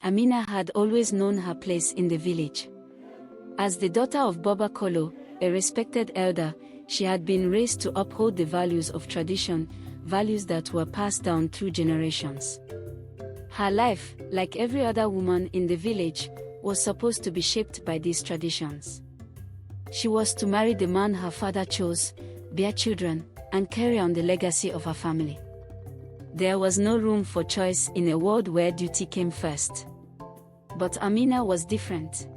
Amina had always known her place in the village. As the daughter of Baba Kolo, a respected elder, she had been raised to uphold the values of tradition, values that were passed down through generations. Her life, like every other woman in the village, was supposed to be shaped by these traditions. She was to marry the man her father chose, bear children, and carry on the legacy of her family. There was no room for choice in a world where duty came first. But Amina was different.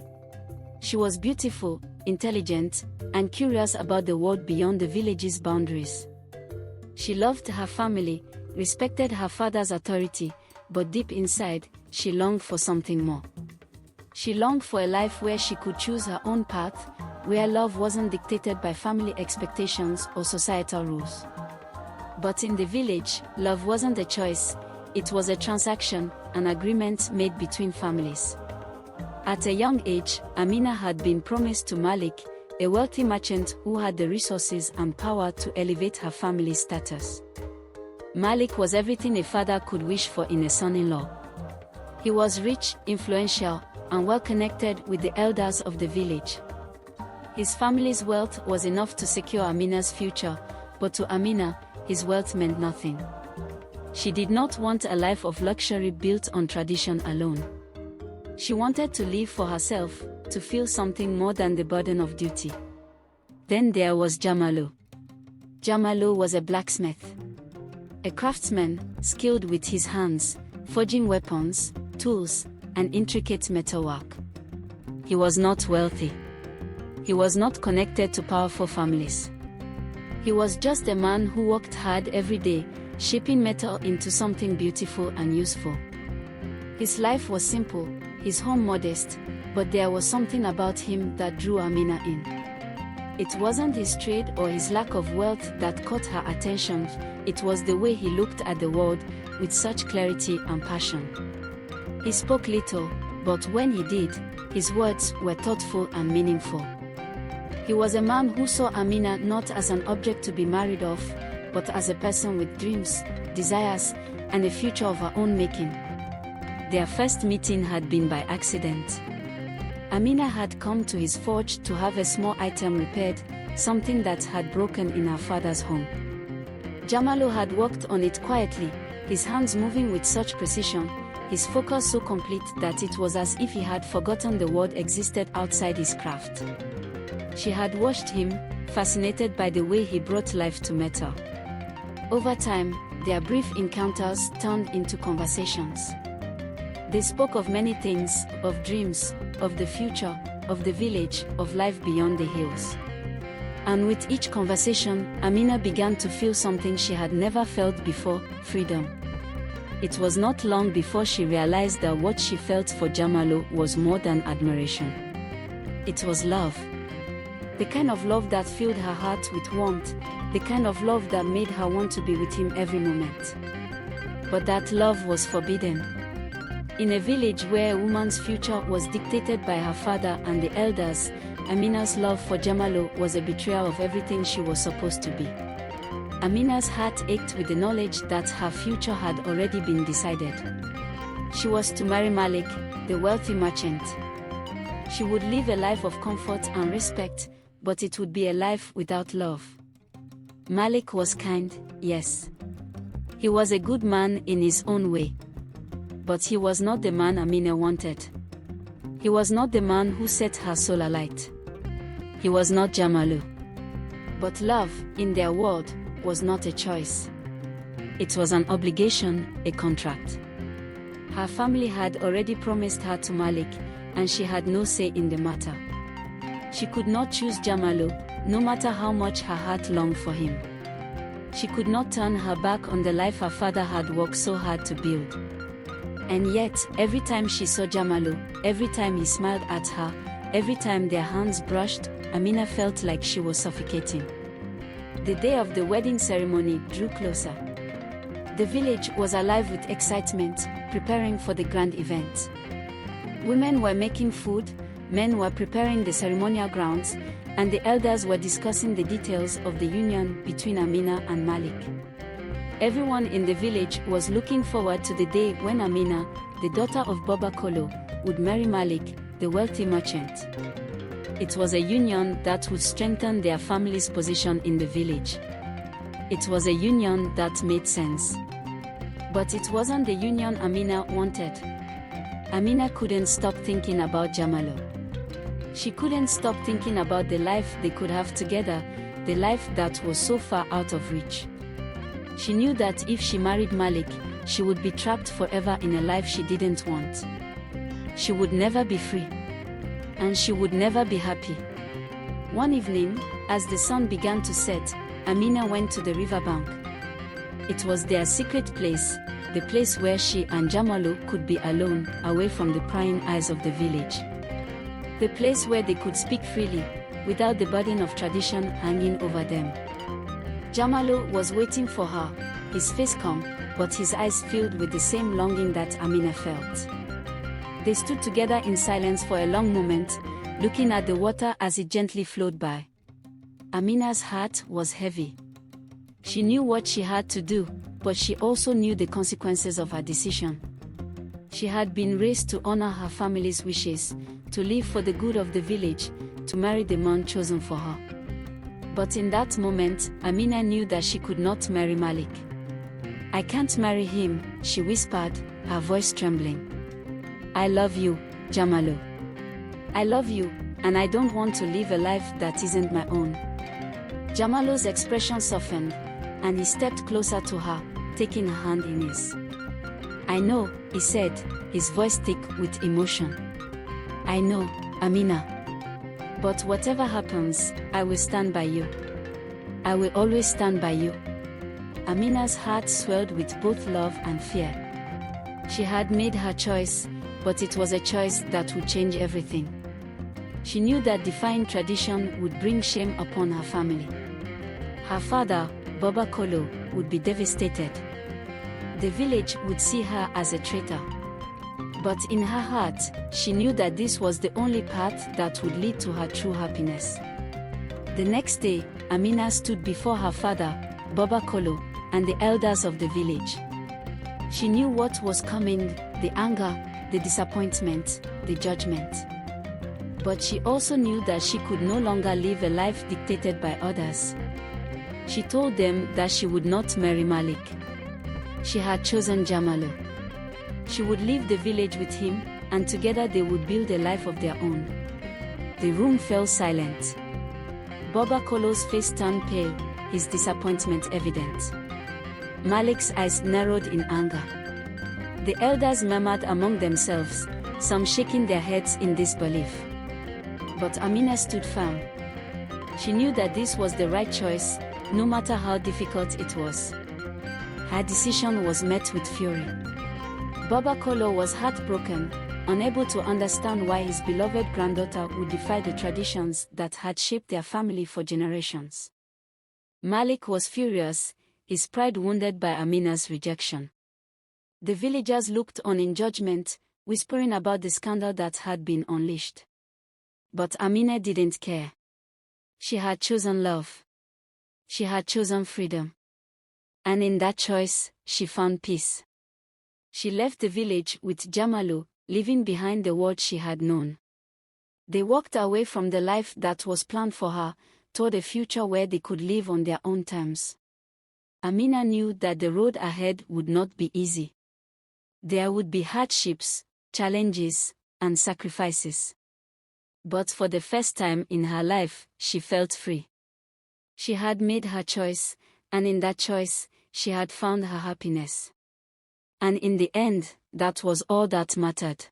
She was beautiful, intelligent, and curious about the world beyond the village's boundaries. She loved her family, respected her father's authority, but deep inside, she longed for something more. She longed for a life where she could choose her own path, where love wasn't dictated by family expectations or societal rules. But in the village, love wasn't a choice, it was a transaction, an agreement made between families. At a young age, Amina had been promised to Malik, a wealthy merchant who had the resources and power to elevate her family's status. Malik was everything a father could wish for in a son-in-law. He was rich, influential, and well-connected with the elders of the village. His family's wealth was enough to secure Amina's future, but to Amina, his wealth meant nothing. She did not want a life of luxury built on tradition alone. She wanted to live for herself, to feel something more than the burden of duty. Then there was Jamalu. Jamalu was a blacksmith. A craftsman, skilled with his hands, forging weapons, tools, and intricate metalwork. He was not wealthy. He was not connected to powerful families. He was just a man who worked hard every day, shaping metal into something beautiful and useful. His life was simple, his home modest, but there was something about him that drew Amina in. It wasn't his trade or his lack of wealth that caught her attention, it was the way he looked at the world, with such clarity and passion. He spoke little, but when he did, his words were thoughtful and meaningful. He was a man who saw Amina not as an object to be married off, but as a person with dreams, desires, and a future of her own making. Their first meeting had been by accident. Amina had come to his forge to have a small item repaired, something that had broken in her father's home. Jamalu had worked on it quietly, his hands moving with such precision, his focus so complete that it was as if he had forgotten the world existed outside his craft. She had watched him, fascinated by the way he brought life to metal. Over time, their brief encounters turned into conversations. They spoke of many things, of dreams, of the future, of the village, of life beyond the hills. And with each conversation, Amina began to feel something she had never felt before, freedom. It was not long before she realized that what she felt for Jamalu was more than admiration. It was love. The kind of love that filled her heart with warmth, the kind of love that made her want to be with him every moment. But that love was forbidden. In a village where a woman's future was dictated by her father and the elders, Amina's love for Jamalu was a betrayal of everything she was supposed to be. Amina's heart ached with the knowledge that her future had already been decided. She was to marry Malik, the wealthy merchant. She would live a life of comfort and respect, but it would be a life without love. Malik was kind, yes. He was a good man in his own way. But he was not the man Amina wanted. He was not the man who set her soul alight. He was not Jamalu. But love, in their world, was not a choice. It was an obligation, a contract. Her family had already promised her to Malik, and she had no say in the matter. She could not choose Jamalu, no matter how much her heart longed for him. She could not turn her back on the life her father had worked so hard to build. And yet, every time she saw Jamalu, every time he smiled at her, every time their hands brushed, Amina felt like she was suffocating. The day of the wedding ceremony drew closer. The village was alive with excitement, preparing for the grand event. Women were making food, men were preparing the ceremonial grounds, and the elders were discussing the details of the union between Amina and Malik. Everyone in the village was looking forward to the day when Amina, the daughter of Baba Kolo, would marry Malik, the wealthy merchant. It was a union that would strengthen their family's position in the village. It was a union that made sense. But it wasn't the union Amina wanted. Amina couldn't stop thinking about Jamalo. She couldn't stop thinking about the life they could have together, the life that was so far out of reach. She knew that if she married Malik, she would be trapped forever in a life she didn't want. She would never be free. And she would never be happy. One evening, as the sun began to set, Amina went to the riverbank. It was their secret place, the place where she and Jamalo could be alone, away from the prying eyes of the village. The place where they could speak freely, without the burden of tradition hanging over them. Jamalo was waiting for her, his face calm, but his eyes filled with the same longing that Amina felt. They stood together in silence for a long moment, looking at the water as it gently flowed by. Amina's heart was heavy. She knew what she had to do, but she also knew the consequences of her decision. She had been raised to honor her family's wishes, to live for the good of the village, to marry the man chosen for her. But in that moment, Amina knew that she could not marry Malik. "I can't marry him," she whispered, her voice trembling. "I love you, Jamalo. I love you, and I don't want to live a life that isn't my own." Jamalo's expression softened, and he stepped closer to her, taking her hand in his. "I know," he said, his voice thick with emotion. "I know, Amina. But whatever happens, I will stand by you. I will always stand by you." Amina's heart swelled with both love and fear. She had made her choice, but it was a choice that would change everything. She knew that defying tradition would bring shame upon her family. Her father, Baba Kolo, would be devastated. The village would see her as a traitor. But in her heart, she knew that this was the only path that would lead to her true happiness. The next day, Amina stood before her father, Baba Kolo, and the elders of the village. She knew what was coming, the anger, the disappointment, the judgment. But she also knew that she could no longer live a life dictated by others. She told them that she would not marry Malik. She had chosen Jamalo. She would leave the village with him, and together they would build a life of their own. The room fell silent. Baba Kolo's face turned pale, his disappointment evident. Malik's eyes narrowed in anger. The elders murmured among themselves, some shaking their heads in disbelief. But Amina stood firm. She knew that this was the right choice, no matter how difficult it was. Her decision was met with fury. Baba Kolo was heartbroken, unable to understand why his beloved granddaughter would defy the traditions that had shaped their family for generations. Malik was furious, his pride wounded by Amina's rejection. The villagers looked on in judgment, whispering about the scandal that had been unleashed. But Amina didn't care. She had chosen love. She had chosen freedom. And in that choice, she found peace. She left the village with Jamalo, leaving behind the world she had known. They walked away from the life that was planned for her, toward a future where they could live on their own terms. Amina knew that the road ahead would not be easy. There would be hardships, challenges, and sacrifices. But for the first time in her life, she felt free. She had made her choice, and in that choice, she had found her happiness. And in the end, that was all that mattered.